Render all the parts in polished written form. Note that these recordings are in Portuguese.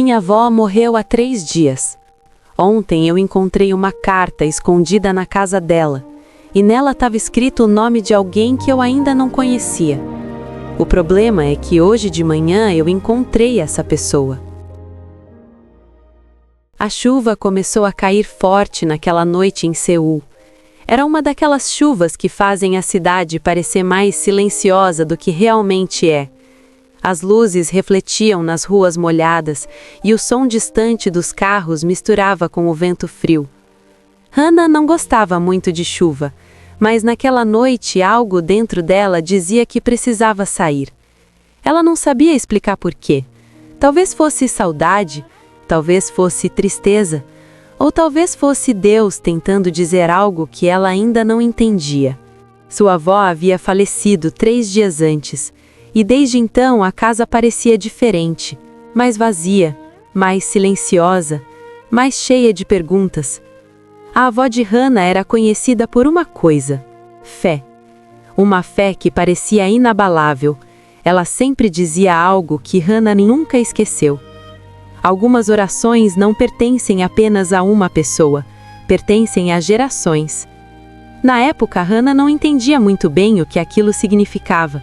Minha avó morreu há 3 dias. Ontem eu encontrei uma carta escondida na casa dela, e nela estava escrito o nome de alguém que eu ainda não conhecia. O problema é que hoje de manhã eu encontrei essa pessoa. A chuva começou a cair forte naquela noite em Seul. Era uma daquelas chuvas que fazem a cidade parecer mais silenciosa do que realmente é. As luzes refletiam nas ruas molhadas e o som distante dos carros misturava com o vento frio. Hannah não gostava muito de chuva, mas naquela noite algo dentro dela dizia que precisava sair. Ela não sabia explicar por quê. Talvez fosse saudade, talvez fosse tristeza, ou talvez fosse Deus tentando dizer algo que ela ainda não entendia. Sua avó havia falecido 3 dias antes, e desde então a casa parecia diferente, mais vazia, mais silenciosa, mais cheia de perguntas. A avó de Hannah era conhecida por uma coisa: fé. Uma fé que parecia inabalável. Ela sempre dizia algo que Hannah nunca esqueceu. Algumas orações não pertencem apenas a uma pessoa, pertencem a gerações. Na época, Hannah não entendia muito bem o que aquilo significava,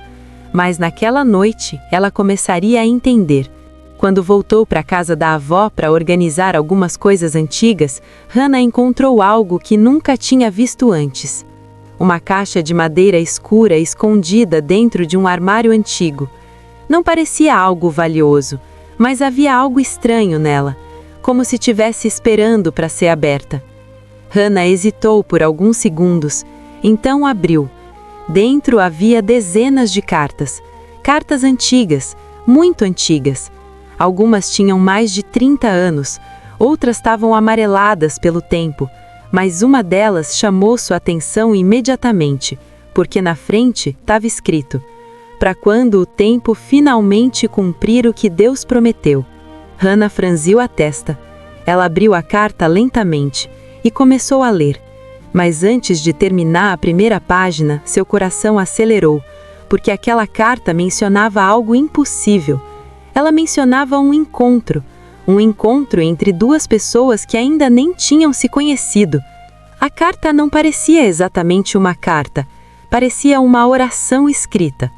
mas naquela noite ela começaria a entender. Quando voltou para a casa da avó para organizar algumas coisas antigas, Hannah encontrou algo que nunca tinha visto antes. Uma caixa de madeira escura escondida dentro de um armário antigo. Não parecia algo valioso, mas havia algo estranho nela, como se estivesse esperando para ser aberta. Hannah hesitou por alguns segundos, então abriu. Dentro havia dezenas de cartas. Cartas antigas, muito antigas. Algumas tinham mais de 30 anos, outras estavam amareladas pelo tempo, mas uma delas chamou sua atenção imediatamente, porque na frente estava escrito: para quando o tempo finalmente cumprir o que Deus prometeu. Hannah franziu a testa. Ela abriu a carta lentamente e começou a ler. Mas antes de terminar a primeira página, seu coração acelerou, porque aquela carta mencionava algo impossível. Ela mencionava um encontro entre 2 pessoas que ainda nem tinham se conhecido. A carta não parecia exatamente uma carta, parecia uma oração escrita.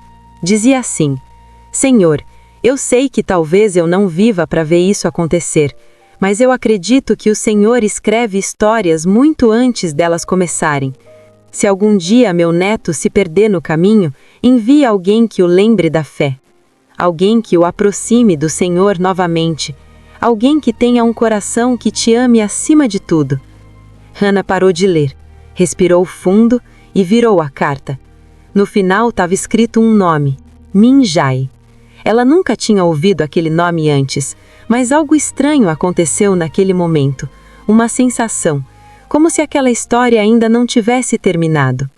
Dizia assim: Senhor, eu sei que talvez eu não viva para ver isso acontecer, mas eu acredito que o Senhor escreve histórias muito antes delas começarem. Se algum dia meu neto se perder no caminho, envie alguém que o lembre da fé. Alguém que o aproxime do Senhor novamente. Alguém que tenha um coração que te ame acima de tudo. Hannah parou de ler, respirou fundo e virou a carta. No final estava escrito um nome: Min Jae. Ela nunca tinha ouvido aquele nome antes, mas algo estranho aconteceu naquele momento. Uma sensação, como se aquela história ainda não tivesse terminado.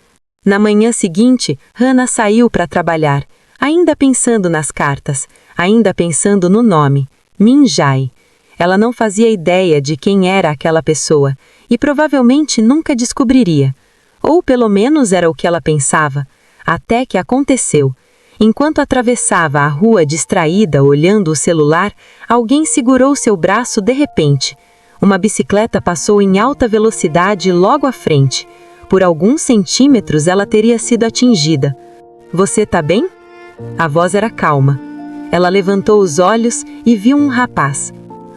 Na manhã seguinte, Hannah saiu para trabalhar, ainda pensando nas cartas, ainda pensando no nome, Min Jae. Ela não fazia ideia de quem era aquela pessoa, e provavelmente nunca descobriria. Ou pelo menos era o que ela pensava, até que aconteceu. Enquanto atravessava a rua distraída olhando o celular, alguém segurou seu braço de repente. Uma bicicleta passou em alta velocidade logo à frente. Por alguns centímetros ela teria sido atingida. Você tá bem? A voz era calma. Ela levantou os olhos e viu um rapaz.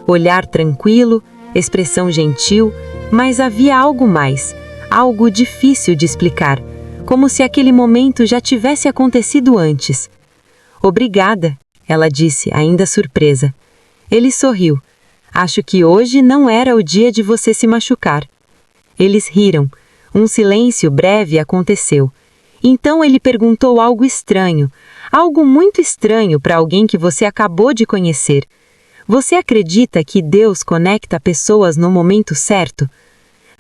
Olhar tranquilo, expressão gentil, mas havia algo mais, algo difícil de explicar. Como se aquele momento já tivesse acontecido antes. Obrigada, ela disse, ainda surpresa. Ele sorriu. Acho que hoje não era o dia de você se machucar. Eles riram. Um silêncio breve aconteceu. Então ele perguntou algo estranho, algo muito estranho para alguém que você acabou de conhecer. Você acredita que Deus conecta pessoas no momento certo?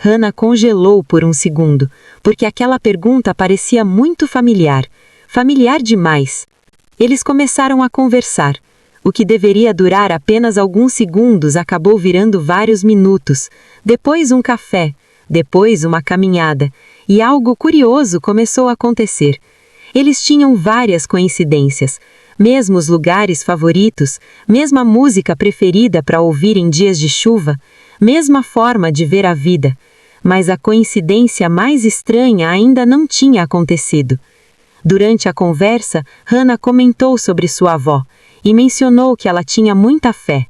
Hannah congelou por um segundo, porque aquela pergunta parecia muito familiar, familiar demais. Eles começaram a conversar. O que deveria durar apenas alguns segundos acabou virando vários minutos, depois um café, depois uma caminhada, e algo curioso começou a acontecer. Eles tinham várias coincidências, mesmos lugares favoritos, mesma música preferida para ouvir em dias de chuva, mesma forma de ver a vida. Mas a coincidência mais estranha ainda não tinha acontecido. Durante a conversa, Hannah comentou sobre sua avó e mencionou que ela tinha muita fé.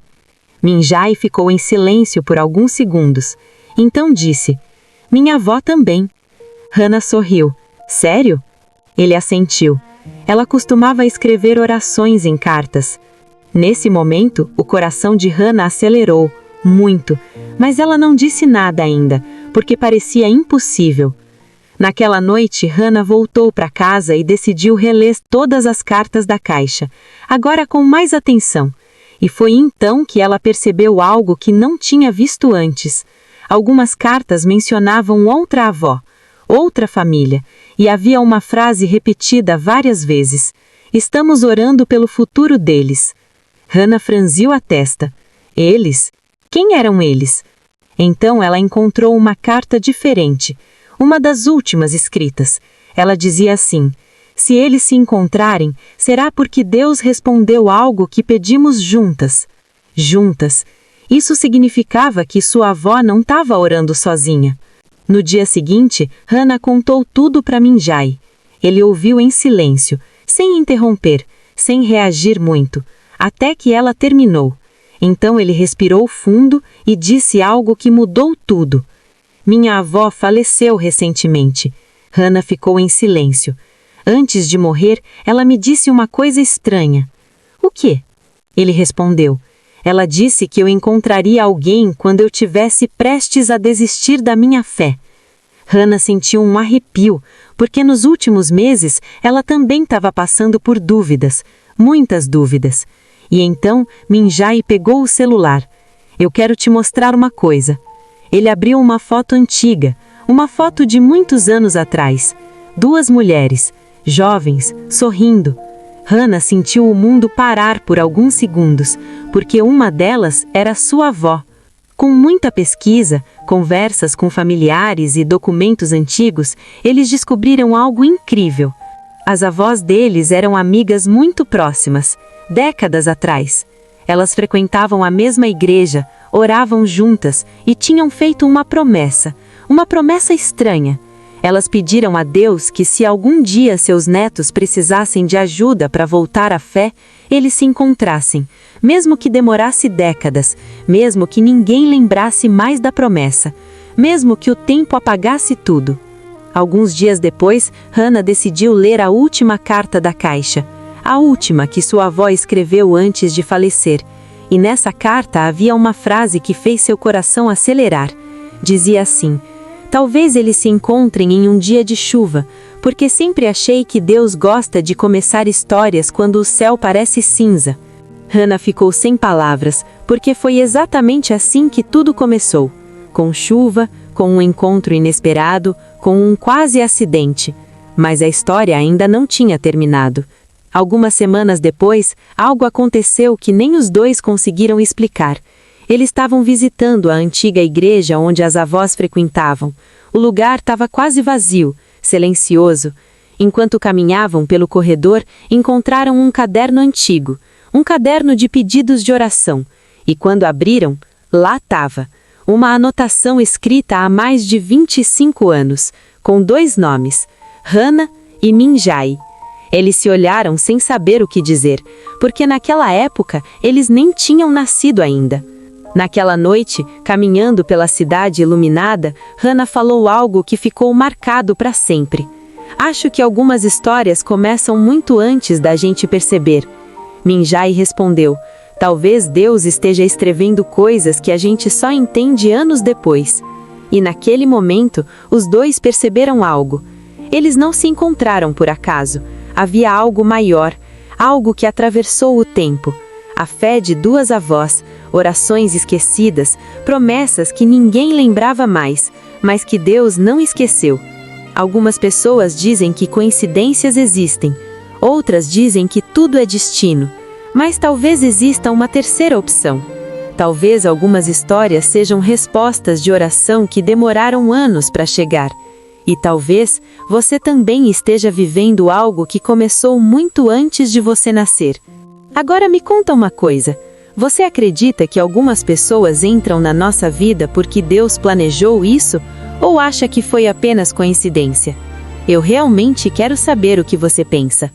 Minjai ficou em silêncio por alguns segundos. Então disse: "Minha avó também." Hannah sorriu. "Sério?" Ele assentiu. Ela costumava escrever orações em cartas. Nesse momento, o coração de Hannah acelerou, muito, mas ela não disse nada ainda, porque parecia impossível. Naquela noite, Hannah voltou para casa e decidiu reler todas as cartas da caixa, agora com mais atenção. E foi então que ela percebeu algo que não tinha visto antes. Algumas cartas mencionavam outra avó, outra família, e havia uma frase repetida várias vezes: "Estamos orando pelo futuro deles." Hannah franziu a testa. Eles? Quem eram eles? Então ela encontrou uma carta diferente, uma das últimas escritas. Ela dizia assim: "Se eles se encontrarem, será porque Deus respondeu algo que pedimos juntas." Juntas. Isso significava que sua avó não estava orando sozinha. No dia seguinte, Hannah contou tudo para Minjai. Ele ouviu em silêncio, sem interromper, sem reagir muito, até que ela terminou. Então ele respirou fundo e disse algo que mudou tudo. "Minha avó faleceu recentemente." Hannah ficou em silêncio. "Antes de morrer, ela me disse uma coisa estranha." "O quê?" Ele respondeu. "Ela disse que eu encontraria alguém quando eu tivesse prestes a desistir da minha fé." Hannah sentiu um arrepio, porque nos últimos meses ela também estava passando por dúvidas, muitas dúvidas. E então Minjai pegou o celular. "Eu quero te mostrar uma coisa." Ele abriu uma foto antiga, uma foto de muitos anos atrás. Duas mulheres, jovens, sorrindo. Hannah sentiu o mundo parar por alguns segundos, porque uma delas era sua avó. Com muita pesquisa, conversas com familiares e documentos antigos, eles descobriram algo incrível. As avós deles eram amigas muito próximas, décadas atrás. Elas frequentavam a mesma igreja, oravam juntas e tinham feito uma promessa estranha. Elas pediram a Deus que, se algum dia seus netos precisassem de ajuda para voltar à fé, eles se encontrassem, mesmo que demorasse décadas, mesmo que ninguém lembrasse mais da promessa, mesmo que o tempo apagasse tudo. Alguns dias depois, Hannah decidiu ler a última carta da caixa, a última que sua avó escreveu antes de falecer. E nessa carta havia uma frase que fez seu coração acelerar. Dizia assim: "Talvez eles se encontrem em um dia de chuva, porque sempre achei que Deus gosta de começar histórias quando o céu parece cinza." Hannah ficou sem palavras, porque foi exatamente assim que tudo começou. Com chuva, com um encontro inesperado, com um quase acidente. Mas a história ainda não tinha terminado. Algumas semanas depois, algo aconteceu que nem os dois conseguiram explicar. Eles estavam visitando a antiga igreja onde as avós frequentavam. O lugar estava quase vazio, silencioso. Enquanto caminhavam pelo corredor, encontraram um caderno antigo, um caderno de pedidos de oração. E quando abriram, lá estava uma anotação escrita há mais de 25 anos, com 2 nomes, Hannah e Minjai. Eles se olharam sem saber o que dizer, porque naquela época eles nem tinham nascido ainda. Naquela noite, caminhando pela cidade iluminada, Hannah falou algo que ficou marcado para sempre. "Acho que algumas histórias começam muito antes da gente perceber." Minjai respondeu: "Talvez Deus esteja escrevendo coisas que a gente só entende anos depois." E naquele momento, os dois perceberam algo. Eles não se encontraram por acaso. Havia algo maior, algo que atravessou o tempo. A fé de 2 avós, orações esquecidas, promessas que ninguém lembrava mais, mas que Deus não esqueceu. Algumas pessoas dizem que coincidências existem, outras dizem que tudo é destino, mas talvez exista uma terceira opção. Talvez algumas histórias sejam respostas de oração que demoraram anos para chegar. E talvez você também esteja vivendo algo que começou muito antes de você nascer. Agora me conta uma coisa. Você acredita que algumas pessoas entram na nossa vida porque Deus planejou isso? Ou acha que foi apenas coincidência? Eu realmente quero saber o que você pensa.